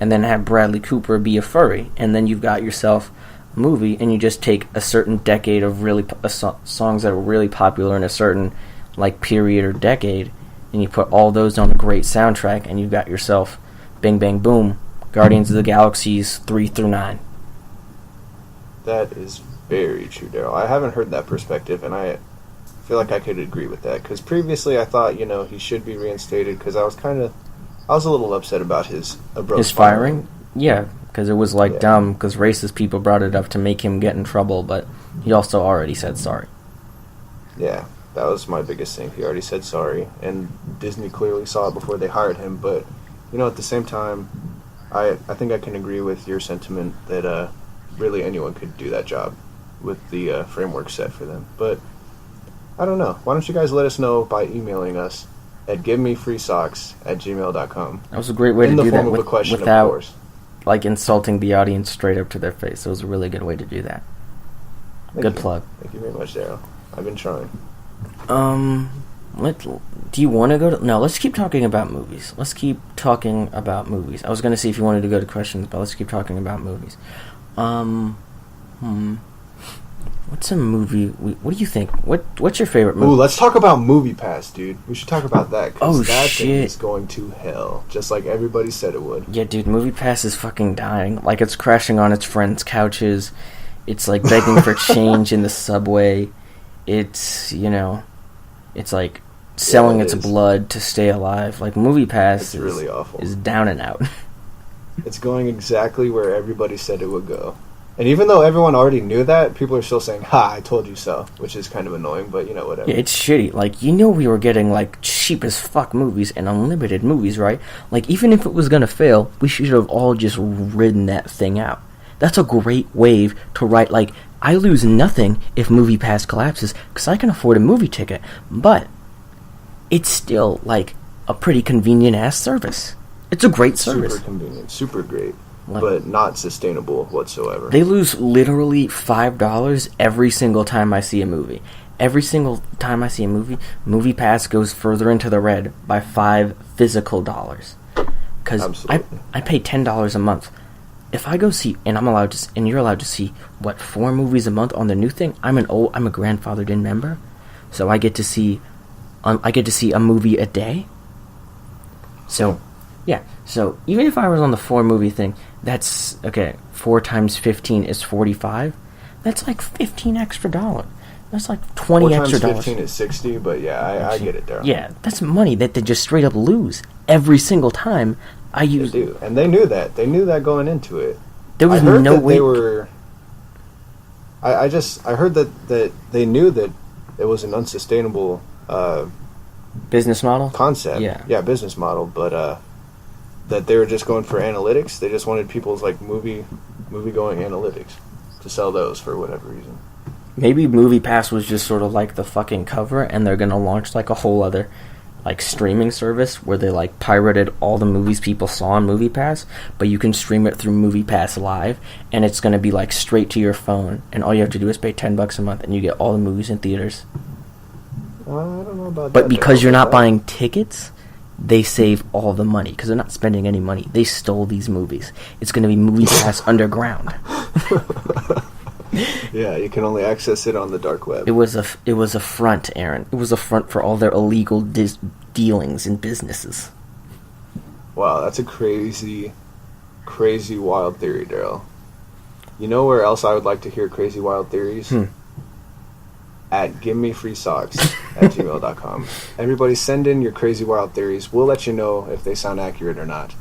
and then have Bradley Cooper be a furry, and then you've got yourself a movie, and you just take a certain decade of really songs that were really popular in a certain like period or decade, and you put all those on a great soundtrack, and you've got yourself Bing Bang Boom, Guardians of the Galaxies 3 through 9. That is very true, Daryl. I haven't heard that perspective, and I feel like I could agree with that, because previously I thought, he should be reinstated, because I was a little upset about his firing. Yeah, because it was dumb, because racist people brought it up to make him get in trouble, but he also already said sorry. Yeah, that was my biggest thing. He already said sorry, and Disney clearly saw it before they hired him, but, at the same time, I think I can agree with your sentiment that really anyone could do that job with the framework set for them, but I don't know. Why don't you guys let us know by emailing us at givemefreesocks@gmail.com. That was a great way to do that in the form of a question, without, of course. insulting the audience straight up to their face. It was a really good way to do that. Good plug. Thank you very much, Daryl. I've been trying. Do you want to go to... No, let's keep talking about movies. I was going to see if you wanted to go to questions, but let's keep talking about movies. What's a movie... What do you think? What's your favorite movie? Ooh, let's talk about MoviePass, dude. We should talk about that, because that shit. thing is going to hell, just like everybody said it would. Yeah, dude, MoviePass is fucking dying. It's crashing on its friends' couches. It's, begging for change in the subway. It's, it's, selling its blood to stay alive. MoviePass really awful. Is down and out. It's going exactly where everybody said it would go. And even though everyone already knew that, people are still saying, "Ha, I told you so," which is kind of annoying, but whatever. Yeah, it's shitty. We were getting, cheap as fuck movies and unlimited movies, right? Even if it was gonna fail, we should have all just ridden that thing out. That's a great wave to write, I lose nothing if MoviePass collapses, because I can afford a movie ticket, but it's still, a pretty convenient-ass service. It's a great service. Super convenient, super great. But not sustainable whatsoever. They lose literally $5 every single time I see a movie. Every single time I see a movie, MoviePass goes further into the red by $5 physical dollars. Because I pay $10 a month. If I go see, and you're allowed to see 4 movies a month on the new thing. I'm a grandfathered in member, so I get to see a movie a day. So. Yeah, so even if I was on the 4 movie thing, that's, 4 times 15 is 45. That's $15 extra dollars. That's $20 extra dollars. 15 is 60, but yeah, I get it, Daryl. Yeah, that's money that they just straight up lose every single time I use. They do, and they knew that. They knew that going into it. There was no way. I heard that they knew that it was an unsustainable business model concept. Yeah, business model, but that they were just going for analytics. They just wanted people's movie going analytics to sell those for whatever reason. Maybe MoviePass was just sort of the fucking cover, and they're gonna launch a whole other streaming service where they pirated all the movies people saw on MoviePass, but you can stream it through MoviePass Live, and it's gonna be straight to your phone, and all you have to do is pay $10 a month, and you get all the movies in theaters. I don't know about that. But because you're not buying tickets, they save all the money because they're not spending any money. They stole these movies. It's going to be MoviePass underground. Yeah, you can only access it on the dark web. It was a front, Aaron. It was a front for all their illegal dealings in businesses. Wow, that's a crazy, crazy wild theory, Daryl. You know where else I would like to hear crazy wild theories? At givemefreesocks@gmail.com. Everybody send in your crazy wild theories. We'll let you know if they sound accurate or not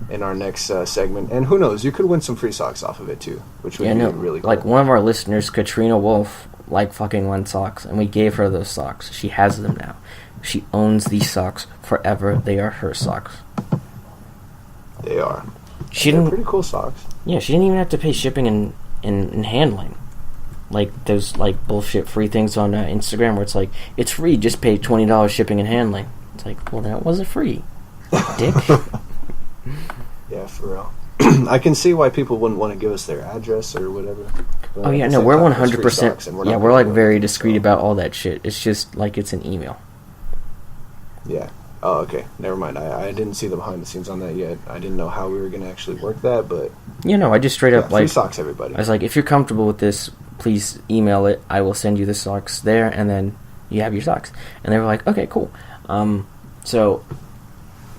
in our next segment. And who knows, you could win some free socks off of it too, which would be really cool. One of our listeners, Katrina Wolf, fucking won socks, and we gave her those socks. She has them now. She owns these socks forever. They are her socks. They are. They're pretty cool socks. Yeah, she didn't even have to pay shipping and handling. Those bullshit free things on Instagram where it's it's free, just pay $20 shipping and handling. It's well, that wasn't free, dick. Yeah, for real. I can see why people wouldn't want to give us their address or whatever. Oh yeah, no, we're 100%. Yeah, we're very discreet about all that shit. It's just it's an email. Yeah, Oh, okay. Never mind. I didn't see the behind the scenes on that yet. I didn't know how we were going to actually work that, but... I just straight up, free socks, everybody. I was like, if you're comfortable with this, please email it. I will send you the socks there, and then you have your socks. And they were like, okay, cool. So,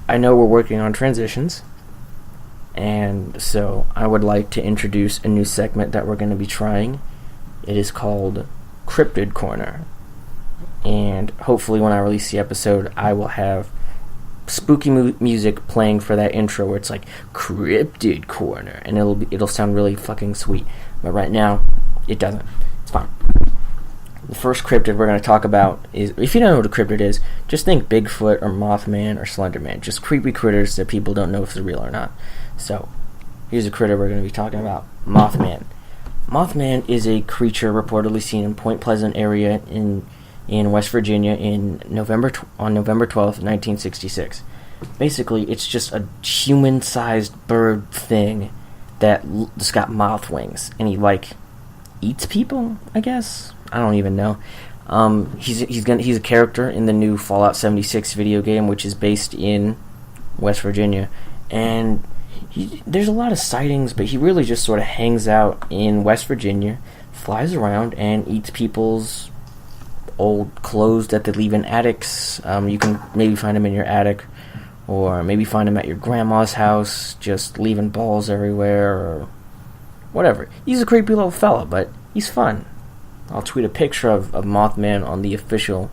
I know we're working on transitions, and so I would like to introduce a new segment that we're going to be trying. It is called Cryptid Corner. And hopefully when I release the episode, I will have spooky music playing for that intro where it's like Cryptid Corner, and it'll sound really fucking sweet. But right now, it doesn't. It's fine. The first cryptid we're going to talk about is, if you don't know what a cryptid is, just think Bigfoot or Mothman or Slenderman. Just creepy critters that people don't know if they're real or not. So, here's a critter we're going to be talking about. Mothman. Mothman is a creature reportedly seen in Point Pleasant area in West Virginia on November 12th, 1966. Basically, it's just a human-sized bird thing that's got moth wings, and he eats people, I guess. I don't even know. He's a character in the new Fallout 76 video game, which is based in West Virginia, and there's a lot of sightings, but he really just sort of hangs out in West Virginia, flies around, and eats people's old clothes that they leave in attics. You can maybe find him in your attic, or maybe find him at your grandma's house, just leaving balls everywhere, or whatever. He's a creepy little fella, but he's fun. I'll tweet a picture of Mothman on the official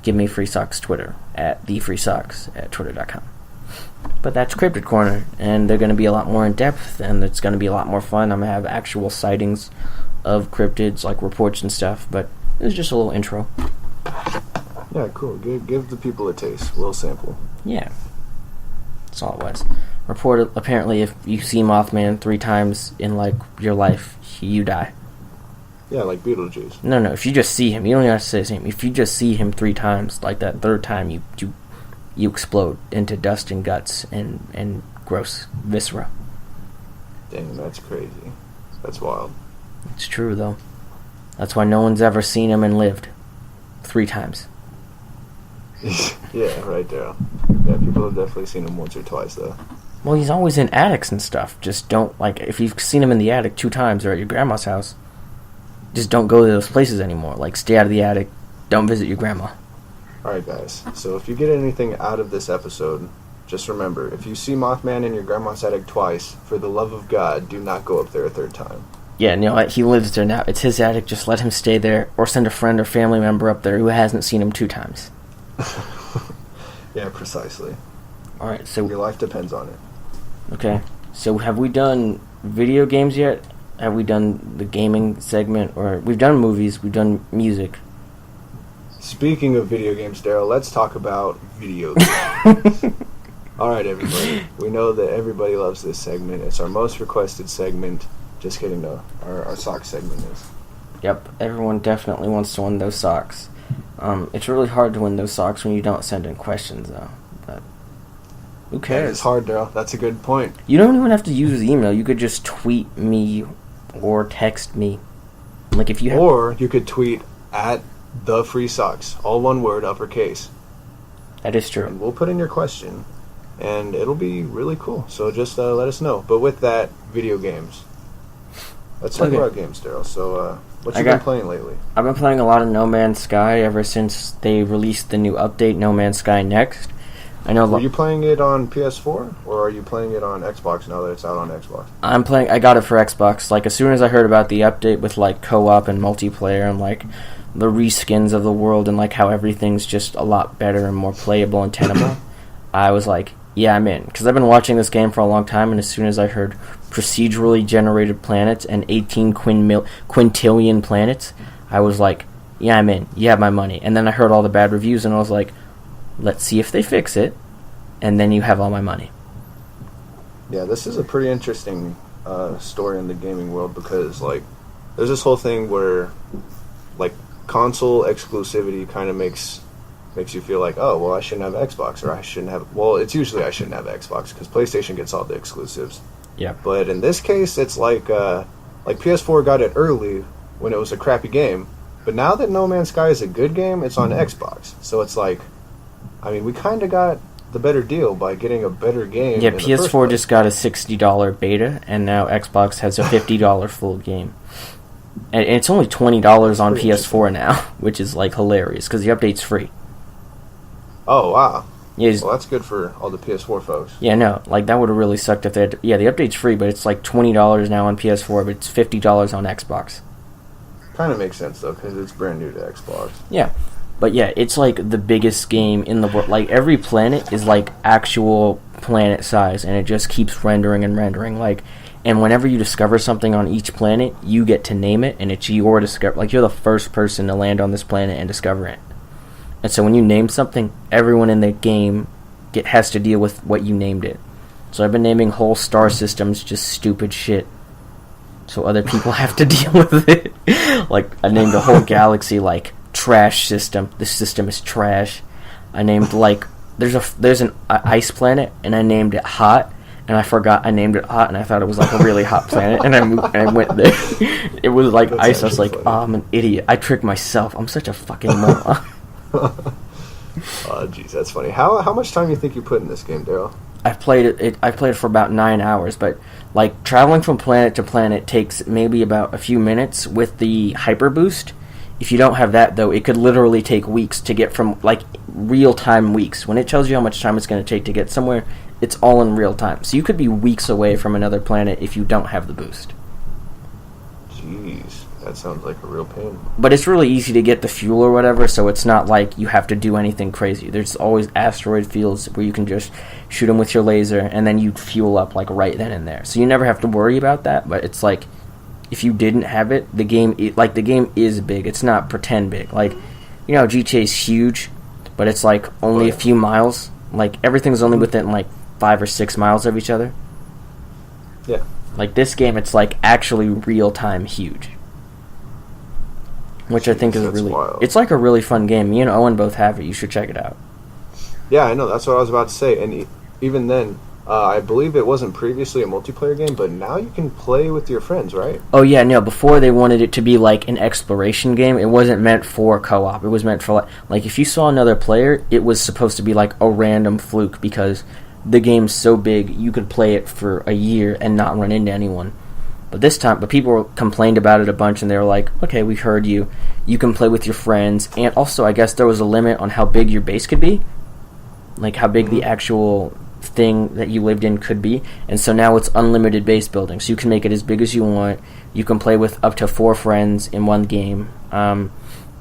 givemefreesocks Twitter, at thefreesocks at twitter.com. But that's Cryptid Corner, and they're going to be a lot more in depth, and it's going to be a lot more fun. I'm going to have actual sightings of cryptids, like reports and stuff, but it was just a little intro. Yeah, cool. Give the people a taste, a little sample. Yeah. That's all it was. Apparently, if you see Mothman 3 times in, your life, you die. Yeah, like Beetlejuice. No, if you just see him, you don't even have to say his name. If you just see him 3 times, that 3rd time, you explode into dust and guts and gross viscera. Dang, that's crazy. That's wild. It's true, though. That's why no one's ever seen him and lived. 3 times. Yeah, right there. Yeah, people have definitely seen him once or twice, though. Well, he's always in attics and stuff. Just don't, if you've seen him in the attic 2 times or at your grandma's house, just don't go to those places anymore. Stay out of the attic. Don't visit your grandma. Alright, guys. So if you get anything out of this episode, just remember, if you see Mothman in your grandma's attic twice, for the love of God, do not go up there a 3rd time. Yeah, no, he lives there now. It's his attic. Just let him stay there, or send a friend or family member up there who hasn't seen him 2 times. Yeah, precisely. Alright, so... your life depends on it. Okay. So have we done video games yet? Have we done the gaming segment? Or we've done movies, we've done music. Speaking of video games, Daryl, let's talk about video games. Alright, everybody. We know that everybody loves this segment. It's our most requested segment. Just kidding, though. Our sock segment is. Yep, everyone definitely wants to win those socks. It's really hard to win those socks when you don't send in questions, though. But who cares? Yeah, it's hard, Daryl. That's a good point. You don't even have to use email. You could just tweet me or text me. If you have... Or you could tweet at the free socks, all one word, uppercase. That is true. And we'll put in your question, and it'll be really cool. So just let us know. But with that, video games. Let's talk about games, Daryl. So, what you been playing lately? I've been playing a lot of No Man's Sky ever since they released the new update, No Man's Sky Next. I know. Are you playing it on PS4, or are you playing it on Xbox now that it's out on Xbox? I got it for Xbox. As soon as I heard about the update with co-op and multiplayer and the reskins of the world and how everything's just a lot better and more playable and tenable, I was like, yeah, I'm in. Because I've been watching this game for a long time, and as soon as I heard procedurally generated planets and 18 quintillion planets, I was like, yeah, I'm in. You have my money. And then I heard all the bad reviews, and I was like, let's see if they fix it, and then you have all my money. Yeah, this is a pretty interesting story in the gaming world because, there's this whole thing where, console exclusivity kind of makes you feel like, oh, well, I shouldn't have Xbox, or I shouldn't have... Well, it's usually I shouldn't have Xbox, because PlayStation gets all the exclusives. Yeah. But in this case, it's PS4 got it early when it was a crappy game, but now that No Man's Sky is a good game, it's on Xbox. So it's I mean, we kind of got the better deal by getting a better game. Yeah, in the first PS4 place. just got a $60 beta, and now Xbox has a $50 full game. And it's only $20 on PS4 now, which is like hilarious because the update's free. Oh wow! Yeah, Well, that's good for all the PS4 folks. yeah, no, like that would have really sucked if they had. Yeah, the update's free, but it's like $20 now on PS4, but it's $50 on Xbox. Kind of makes sense though, because it's brand new to Xbox. Yeah, but yeah, it's like the biggest game in the world. Like every planet is like actual planet size, and it just keeps rendering and rendering. Like, and whenever you discover something on each planet, you get to name it, and it's your discover. Like you're the first person to land on this planet and discover it. And so when you name something, everyone in the game has to deal with what you named it. So I've been naming whole star systems just stupid shit. So other people have to deal with it. Like, I named a whole galaxy, like, trash system. This system is trash. I named, like, there's an ice planet, and I named it hot. And I forgot I named it hot, and I thought it was, like, a really hot planet. And I went there. It was, like, That's ice. I was like, funny. oh, I'm an idiot. I tricked myself. I'm such a fucking moron. Oh, jeez, that's funny. How much time do you think you put in this game, Daryl? I played it for about 9 hours, but like traveling from planet to planet takes maybe about a few minutes with the hyper boost. If you don't have that though, it could literally take weeks to get from like real time weeks. When it tells you how much time it's going to take to get somewhere, it's all in real time. So you could be weeks away from another planet if you don't have the boost. Jeez, that sounds like a real pain. But it's really easy to get the fuel or whatever, so it's not like you have to do anything crazy. There's always asteroid fields where you can just shoot them with your laser, and then you fuel up like right then and there. So you never have to worry about that, but it's like, if you didn't have it, the game is big. It's not pretend big. Like, you know, GTA is huge, but it's like only a few miles. Like, everything's only within like 5 or 6 miles of each other. Yeah. Like, this game, it's like actually real-time huge. Which I think is really... wild. It's like a really fun game. Me and Owen both have it. You should check it out. Yeah, I know. That's what I was about to say. And even then, I believe it wasn't previously a multiplayer game, but now you can play with your friends, right? Oh, yeah, no. Before, they wanted it to be like an exploration game. It wasn't meant for co-op. It was meant for, like if you saw another player, it was supposed to be like a random fluke because the game's so big, you could play it for a year and not run into anyone. But people complained about it a bunch, and they were like, okay, we heard you. You can play with your friends. And also, I guess there was a limit on how big your base could be. Like, how big the actual thing that you lived in could be. And so now it's unlimited base building. So you can make it as big as you want. You can play with up to 4 friends in one game. And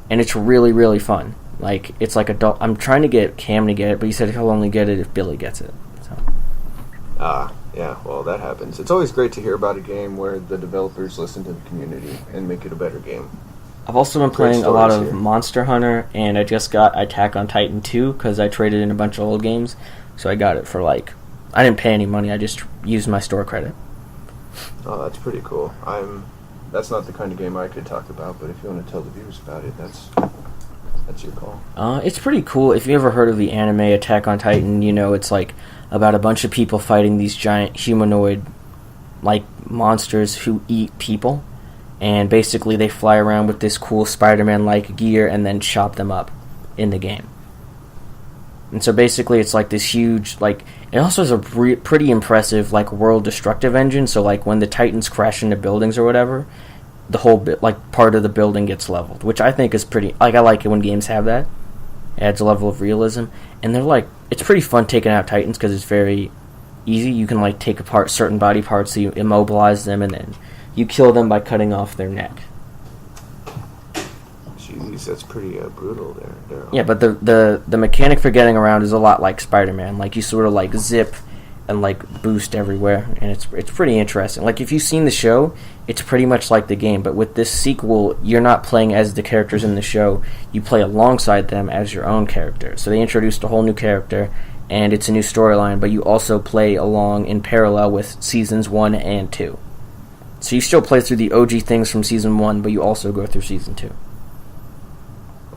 it's really, really fun. Like, it's like adult. I'm trying to get Cam to get it, but he said he'll only get it if Billy gets it. So. Yeah, well, that happens. It's always great to hear about a game where the developers listen to the community and make it a better game. I've also been playing a lot of Monster Hunter, and I just got Attack on Titan 2 because I traded in a bunch of old games. So I got it for I didn't pay any money, I just used my store credit. Oh, that's pretty cool. That's not the kind of game I could talk about, but if you want to tell the viewers about it, that's your call. It's pretty cool. If you ever heard of the anime Attack on Titan, you know it's like about a bunch of people fighting these giant humanoid monsters who eat people, and basically they fly around with this cool Spider-Man-like gear and then chop them up in the game. And so basically it's like this huge, it also has a pretty impressive world destructive engine, so when the Titans crash into buildings or whatever, the whole part of the building gets leveled, which I think is pretty, I like it when games have that. It adds a level of realism, and they're it's pretty fun taking out Titans because it's very easy. You can take apart certain body parts, so you immobilize them, and then you kill them by cutting off their neck. Jeez, that's pretty brutal there, Daryl. Yeah, but the mechanic for getting around is a lot like Spider-Man. You sort of zip and boost everywhere, and it's pretty interesting. If you've seen the show, it's pretty much like the game, but with this sequel, you're not playing as the characters in the show. You play alongside them as your own character. So they introduced a whole new character, and it's a new storyline, but you also play along in parallel with seasons 1 and 2. So you still play through the OG things from season 1, but you also go through season 2.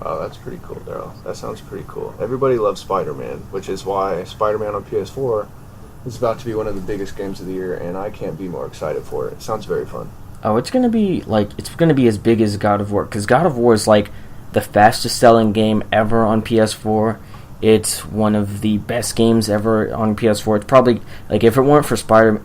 Wow, that's pretty cool, Daryl. That sounds pretty cool. Everybody loves Spider-Man, which is why Spider-Man on PS4 is about to be one of the biggest games of the year, and I can't be more excited for it. It sounds very fun. Oh, it's gonna be as big as God of War, because God of War is the fastest selling game ever on PS4. It's one of the best games ever on PS4. It's probably, like, if it weren't for Spider,